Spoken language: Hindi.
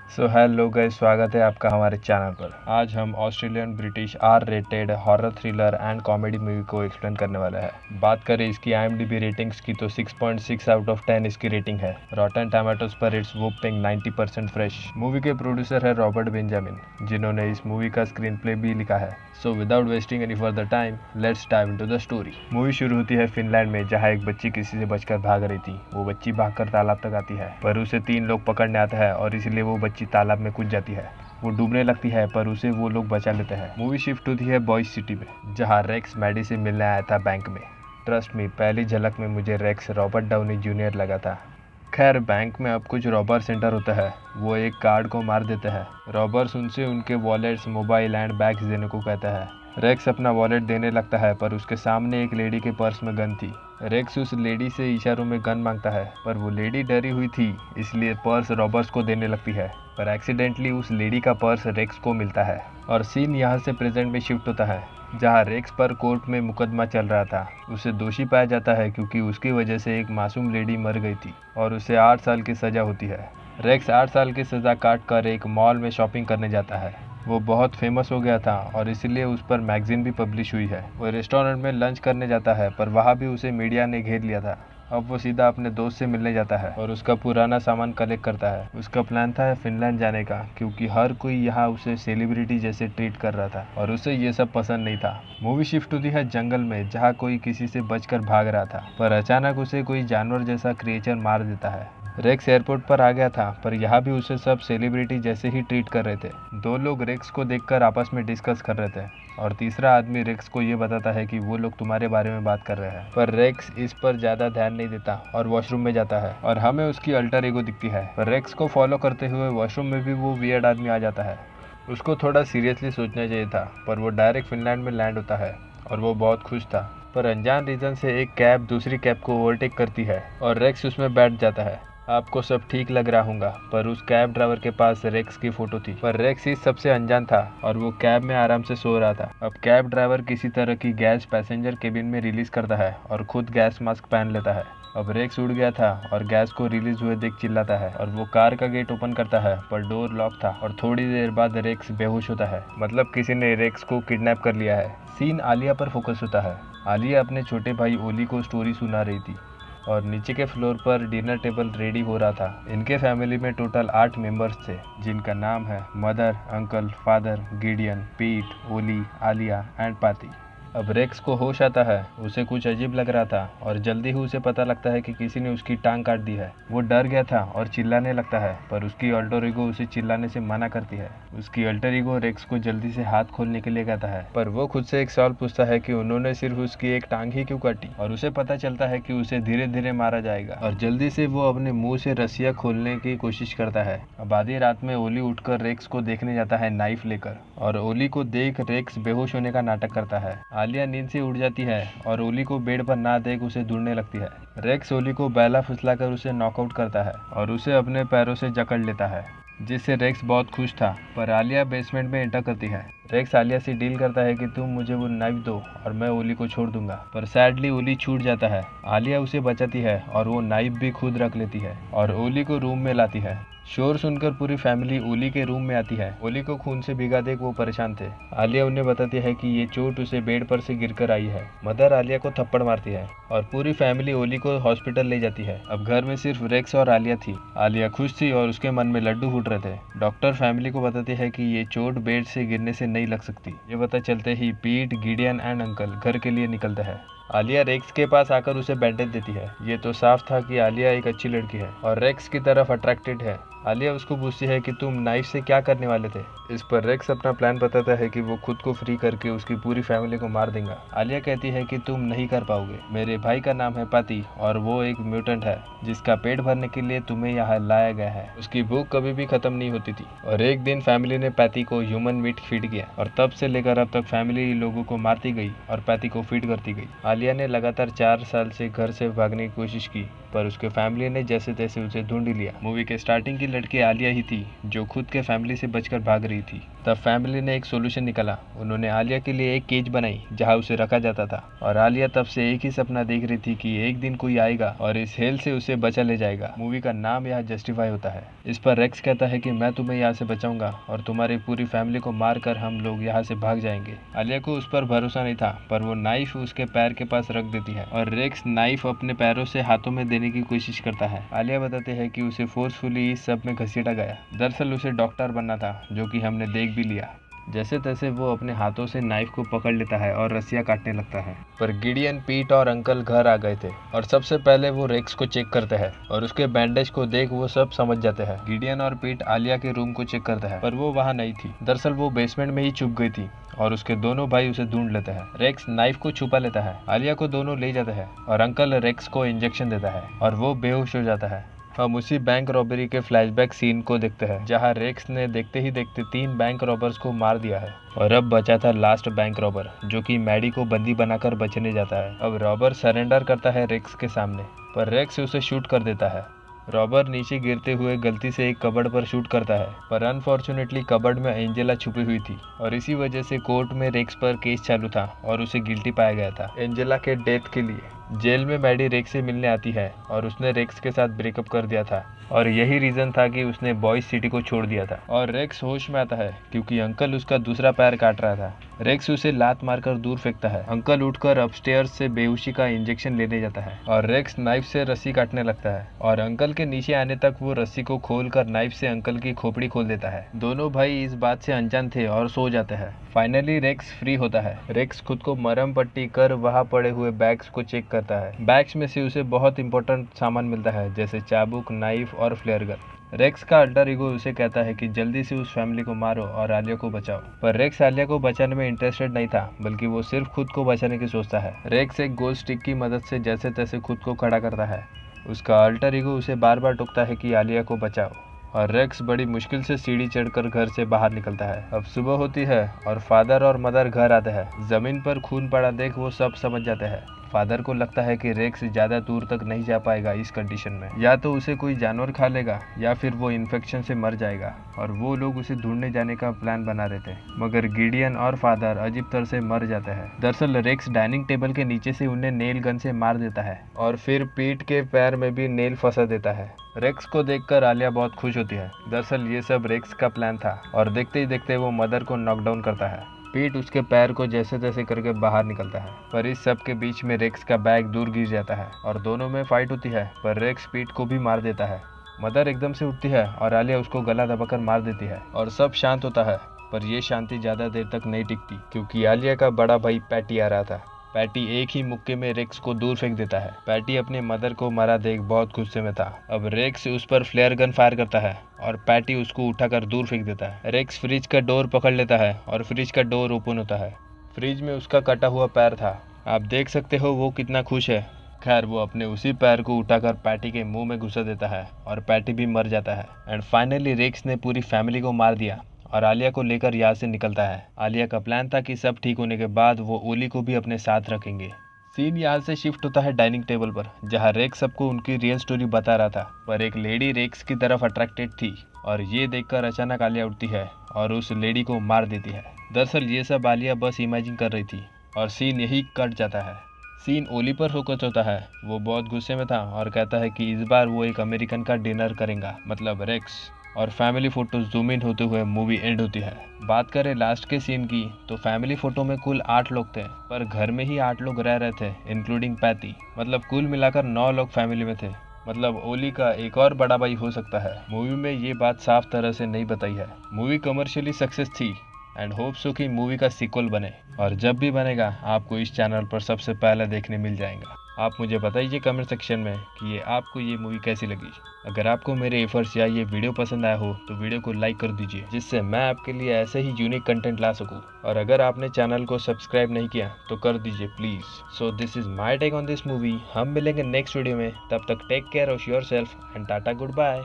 हेलो गाइस, स्वागत है आपका हमारे चैनल पर। आज हम Australian British R rated horror thriller and comedy movie को एक्सप्लेन करने वाला है। बात करें इसकी IMDb रेटिंग्स की तो 6.6 आउट ऑफ 10 इसकी रेटिंग है। रॉटन टमाटोज पर इट्स वोपिंग 90% फ्रेश। मूवी के प्रोड्यूसर है रॉबर्ट बेंजामिन, जिन्होंने इस मूवी का स्क्रीन प्ले भी लिखा है। So without wasting any further time, let's dive into the story. Movie शुरू होती है फिनलैंड में, जहाँ एक बच्ची किसी से बचकर भाग रही थी। वो बच्ची भागकर तालाब तक आती है, पर उसे 3 लोग पकड़ने आते हैं और इसलिए वो बच्ची तालाब में कूद जाती है। वो डूबने लगती है, पर उसे वो लोग बचा लेते हैं। मूवी शिफ्ट होती है बॉयज सिटी में, जहाँ रेक्स मैडी से मिलने आया था बैंक में। ट्रस्ट मी, पहली झलक में मुझे रेक्स रॉबर्ट डाउनी जूनियर लगा था। खैर, बैंक में अब कुछ रॉबर सेंटर होता है। वो एक गार्ड को मार देते हैं। रॉबर्स उनसे उनके वॉलेट्स, मोबाइल एंड बैग्स देने को कहता है। रेक्स अपना वॉलेट देने लगता है, पर उसके सामने एक लेडी के पर्स में गन थी। रेक्स उस लेडी से इशारों में गन मांगता है, पर वो लेडी डरी हुई थी, इसलिए पर्स रॉबर्स को देने लगती है। पर एक्सीडेंटली उस लेडी का पर्स रेक्स को मिलता है और सीन यहाँ से प्रेजेंट में शिफ्ट होता है, जहाँ रेक्स पर कोर्ट में मुकदमा चल रहा था। उसे दोषी पाया जाता है क्योंकि उसकी वजह से एक मासूम लेडी मर गई थी और उसे 8 साल की सज़ा होती है। रेक्स 8 साल की सज़ा काट कर एक मॉल में शॉपिंग करने जाता है। वो बहुत फेमस हो गया था और इसलिए उस पर मैगजीन भी पब्लिश हुई है। वो रेस्टोरेंट में लंच करने जाता है, पर वहाँ भी उसे मीडिया ने घेर लिया था। अब वो सीधा अपने दोस्त से मिलने जाता है और उसका पुराना सामान कलेक्ट करता है। उसका प्लान था फिनलैंड जाने का, क्योंकि हर कोई यहाँ उसे सेलिब्रिटी जैसे ट्रीट कर रहा था और उसे ये सब पसंद नहीं था। मूवी शिफ्ट होती है जंगल में, जहाँ कोई किसी से बचकर भाग रहा था, पर अचानक उसे कोई जानवर जैसा क्रिएचर मार देता है। रेक्स एयरपोर्ट पर आ गया था, पर यहाँ भी उसे सब सेलिब्रिटी जैसे ही ट्रीट कर रहे थे। 2 लोग रेक्स को देखकर आपस में डिस्कस कर रहे थे और तीसरा आदमी रेक्स को ये बताता है कि वो लोग तुम्हारे बारे में बात कर रहे हैं। पर रेक्स इस पर ज़्यादा ध्यान नहीं देता और वॉशरूम में जाता है और हमें उसकी अल्टर ईगो दिखती है। पर रेक्स को फॉलो करते हुए वॉशरूम में भी वो वियर्ड आदमी आ जाता है। उसको थोड़ा सीरियसली सोचना चाहिए था, पर वो डायरेक्ट फिनलैंड में लैंड होता है और वो बहुत खुश था। पर अनजान रीज़न से एक कैब दूसरी कैब को ओवरटेक करती है और रेक्स उसमें बैठ जाता है। आपको सब ठीक लग रहा होगा, पर उस कैब ड्राइवर के पास रेक्स की फोटो थी। पर रेक्स इस सबसे अनजान था और वो कैब में आराम से सो रहा था। अब कैब ड्राइवर किसी तरह की गैस पैसेंजर केबिन में रिलीज करता है और खुद गैस मास्क पहन लेता है। अब रेक्स उड़ गया था और गैस को रिलीज हुए देख चिल्लाता है और वो कार का गेट ओपन करता है, पर डोर लॉक था और थोड़ी देर बाद रेक्स बेहोश होता है। मतलब किसी ने रेक्स को किडनैप कर लिया है। सीन आलिया पर फोकस होता है। आलिया अपने छोटे भाई ओली को स्टोरी सुना रही थी और नीचे के फ्लोर पर डिनर टेबल रेडी हो रहा था। इनके फैमिली में टोटल 8 मेंबर्स थे, जिनका नाम है मदर, अंकल, फादर, गिडियन, पीट, ओली, आलिया एंड पाती। अब रेक्स को होश आता है। उसे कुछ अजीब लग रहा था और जल्दी ही उसे पता लगता है कि किसी ने उसकी टांग काट दी है। वो डर गया था और चिल्लाने लगता है, पर उसकी अल्टर ईगो उसे चिल्लाने से मना करती है। उसकी अल्टर ईगो रेक्स को जल्दी से हाथ खोलने के लिए कहता है, पर वो खुद से एक सवाल पूछता है कि उन्होंने सिर्फ उसकी एक टांग ही क्यों काटी। और उसे पता चलता है कि उसे धीरे धीरे मारा जाएगा और जल्दी से वो अपने मुंह से रस्सियाँ खोलने की कोशिश करता है। अब आधी रात में ओली उठकर रेक्स को देखने जाता है नाइफ लेकर, और ओली को देख रेक्स बेहोश होने का नाटक करता है। आलिया नींद से उठ जाती है और ओली को बेड पर ना देख उसे ढूंढने लगती है। रेक्स ओली को बैला फुसलाकर उसे नॉकआउट करता है और उसे अपने पैरों से जकड़ लेता है, जिससे रेक्स बहुत खुश था। पर आलिया बेसमेंट में एंटर करती है। रेक्स आलिया से डील करता है कि तुम मुझे वो नाइफ दो और मैं ओली को छोड़ दूंगा, पर सैडली ओली छूट जाता है। आलिया उसे बचाती है और वो नाइफ भी खुद रख लेती है और ओली को रूम में लाती है। शोर सुनकर पूरी फैमिली ओली के रूम में आती है। ओली को खून से भीगा देख वो परेशान थे। आलिया उन्हें बताती है कि ये चोट उसे बेड पर से गिरकर आई है। मदर आलिया को थप्पड़ मारती है और पूरी फैमिली ओली को हॉस्पिटल ले जाती है। अब घर में सिर्फ रेक्स और आलिया थी। आलिया खुश थी और उसके मन में लड्डू फूट रहे थे। डॉक्टर फैमिली को बताते हैं कि ये चोट बेड से गिरने से नहीं लग सकती। ये पता चलते ही पीट, गिडियन एंड अंकल घर के लिए निकलते हैं। आलिया रेक्स के पास आकर उसे बैंडेज देती है। ये तो साफ था कि आलिया एक अच्छी लड़की है और रेक्स की तरफ अट्रैक्टेड है। आलिया उसको पूछती है कि तुम नाइफ से क्या करने वाले थे। इस पर रेक्स अपना प्लान बताता है कि वो खुद को फ्री करके उसकी पूरी फैमिली को मार देगा। आलिया कहती है कि तुम नहीं कर पाओगे। मेरे भाई का नाम है पाती और वो एक म्यूटेंट है जिसका पेट भरने के लिए तुम्हें यहाँ लाया गया है। उसकी भूख कभी भी खत्म नहीं होती थी और एक दिन फैमिली ने पैती को ह्यूमन मीट फीड किया और तब से लेकर अब तक फैमिली लोगों को मारती गई और पैती को फीड करती गई। आलिया ने लगातार 4 साल से घर से भागने की कोशिश की, पर उसके फैमिली ने जैसे तैसे उसे ढूंढ लिया। मूवी के स्टार्टिंग की लड़की आलिया ही थी जो खुद के फैमिली से बचकर भाग रही थी। तब फैमिली ने एक सोल्यूशन निकाला। उन्होंने आलिया के लिए एक केज बनाई जहाँ उसे रखा जाता था और आलिया तब से एक ही सपना देख रही थी कि एक दिन कोई आएगा और इस हेल से उसे बचा ले जाएगा। मूवी का नाम यहाँ जस्टिफाई होता है। इस पर रेक्स कहता है कि मैं तुम्हें यहाँ से बचाऊंगा और तुम्हारी पूरी फैमिली को मार कर हम लोग यहाँ से भाग जाएंगे। आलिया को उस पर भरोसा नहीं था, पर वो नाइफ उसके पैर के पास रख देती है और रेक्स नाइफ अपने पैरों से हाथों में देने की कोशिश करता है। आलिया बताते हैं कि उसे फोर्सफुली इस सब में घसीटा गया। दरअसल उसे डॉक्टर बनना था, जो कि हमने देख भी लिया। जैसे तैसे वो अपने हाथों से नाइफ को पकड़ लेता है और रस्सियाँ काटने लगता है। पर गिडियन, पीट और अंकल घर आ गए थे और सबसे पहले वो रेक्स को चेक करते हैं और उसके बैंडेज को देख वो सब समझ जाते हैं। गिडियन और पीट आलिया के रूम को चेक करते हैं, पर वो वहाँ नहीं थी। दरअसल वो बेसमेंट में ही छुप गई थी और उसके दोनों भाई उसे ढूंढ लेते हैं। रेक्स नाइफ को छुपा लेता है। आलिया को दोनों ले जाते हैं और अंकल रेक्स को इंजेक्शन देता है और वो बेहोश हो जाता है। हम उसी बैंक रॉबरी के फ्लैशबैक सीन को देखते हैं जहां रेक्स ने देखते ही देखते 3 बैंक रॉबर्स को मार दिया है और अब बचा था लास्ट बैंक रॉबर, जो कि मैडी को बंदी बनाकर बचने जाता है। अब रॉबर सरेंडर करता है रेक्स के सामने, पर रेक्स उसे शूट कर देता है। रॉबर नीचे गिरते हुए गलती से एक कबर्ड पर शूट करता है, पर अनफॉर्चुनेटली कबर्ड में एंजेला छुपी हुई थी और इसी वजह से कोर्ट में रेक्स पर केस चालू था और उसे गिल्टी पाया गया था एंजेला के डेथ के लिए। जेल में मैडी रेक्स से मिलने आती है और उसने रेक्स के साथ ब्रेकअप कर दिया था और यही रीजन था कि उसने बॉयज सिटी को छोड़ दिया था। और रेक्स होश में आता है क्योंकि अंकल उसका दूसरा पैर काट रहा था। रेक्स उसे लात मारकर दूर फेंकता है। अंकल उठकर अपस्टेयर्स से बेहोशी का इंजेक्शन लेने जाता है और रेक्स नाइफ से रस्सी काटने लगता है और अंकल के नीचे आने तक वो रस्सी को खोलकर नाइफ से अंकल की खोपड़ी खोल देता है। दोनों भाई इस बात से अनजान थे और सो जाते हैं। फाइनली रेक्स फ्री होता है। रेक्स खुद को मरहम पट्टी कर वहाँ पड़े हुए बैग्स को चेक करता है। बैग्स में से उसे बहुत इंपॉर्टेंट सामान मिलता है, जैसे चाबुक, नाइफ और फ्लेयर गन। रेक्स का अल्टर ईगो उसे कहता है कि जल्दी से उस फैमिली को मारो और आलिया को बचाओ, पर रेक्स आलिया को बचाने में इंटरेस्टेड नहीं था, बल्कि वो सिर्फ खुद को बचाने की सोचता है। रेक्स एक गोल्ड स्टिक की मदद से जैसे तैसे खुद को खड़ा करता है। उसका अल्टर ईगो उसे बार बार टोकता है कि आलिया को बचाओ और रेक्स बड़ी मुश्किल से सीढ़ी चढ़कर घर से बाहर निकलता है। अब सुबह होती है और फादर और मदर घर आते हैं। जमीन पर खून पड़ा देख वो सब समझ जाते हैं। फादर को लगता है कि रेक्स ज़्यादा दूर तक नहीं जा पाएगा इस कंडीशन में, या तो उसे कोई जानवर खा लेगा या फिर वो इन्फेक्शन से मर जाएगा, और वो लोग उसे ढूंढने जाने का प्लान बना रहे थे। मगर गिडियन और फादर अजीब तरह से मर जाते हैं। दरअसल रेक्स डाइनिंग टेबल के नीचे से उन्हें नेल गन से मार देता है और फिर पीठ के पैर में भी नेल फंसा देता है। रेक्स को देखकर आलिया बहुत खुश होती है। दरअसल ये सब रेक्स का प्लान था और देखते ही देखते वो मदर को नॉकडाउन करता है। पीट उसके पैर को जैसे तैसे करके बाहर निकलता है, पर इस सब के बीच में रेक्स का बैग दूर गिर जाता है और दोनों में फाइट होती है, पर रेक्स पीट को भी मार देता है। मदर एकदम से उठती है और आलिया उसको गला दबाकर मार देती है और सब शांत होता है। पर यह शांति ज़्यादा देर तक नहीं टिकती, क्योंकि आलिया का बड़ा भाई पैटी आ रहा था। पैटी एक ही मुक्के में रेक्स को दूर फेंक देता है। पैटी अपने मदर को मरा देख बहुत गुस्से में था। अब रेक्स उस पर फ्लेयर गन फायर करता है और पैटी उसको उठाकर दूर फेंक देता है। रेक्स फ्रिज का डोर पकड़ लेता है और फ्रिज का डोर ओपन होता है। फ्रिज में उसका कटा हुआ पैर था। आप देख सकते हो वो कितना खुश है। खैर वो अपने उसी पैर को उठाकर पैटी के मुंह में घुसा देता है और पैटी भी मर जाता है। एंड फाइनली रेक्स ने पूरी फैमिली को मार दिया और आलिया को लेकर यहाँ से निकलता है। आलिया का प्लान था कि सब ठीक होने के बाद वो ओली को भी अपने साथ रखेंगे। सीन यहाँ से शिफ्ट होता है डाइनिंग टेबल पर, जहाँ रेक्स सबको उनकी रियल स्टोरी बता रहा था, पर एक लेडी रेक्स की तरफ अट्रैक्टेड थी और ये देखकर अचानक आलिया उठती है और उस लेडी को मार देती है। दरअसल ये सब आलिया बस इमेजिन कर रही थी और सीन यही कट जाता है। सीन ओली पर फोकस होता है। वो बहुत गुस्से में था और कहता है कि इस बार वो एक अमेरिकन का डिनर करेगा, मतलब रेक्स, और फैमिली फोटो जूम इन होते हुए मूवी एंड होती है। बात करें लास्ट के सीन की, तो फैमिली फोटो में कुल 8 लोग थे, पर घर में ही 8 लोग रह रहे थे इंक्लूडिंग पैटी। मतलब कुल मिलाकर 9 लोग फैमिली में थे। मतलब ओली का एक और बड़ा भाई हो सकता है। मूवी में ये बात साफ तरह से नहीं बताई है। मूवी कमर्शियली सक्सेस थी एंड होप सो कि मूवी का सीक्वल बने, और जब भी बनेगा आपको इस चैनल पर सबसे पहले देखने मिल जाएगा। आप मुझे बताइए कमेंट सेक्शन में कि आपको ये मूवी कैसी लगी। अगर आपको मेरे एफर्ट्स या ये वीडियो पसंद आया हो तो वीडियो को लाइक कर दीजिए, जिससे मैं आपके लिए ऐसे ही यूनिक कंटेंट ला सकूं। और अगर आपने चैनल को सब्सक्राइब नहीं किया तो कर दीजिए please. So this is my take on this movie. हम मिलेंगे नेक्स्ट वीडियो में। तब तक take care of yourself and tata, good bye.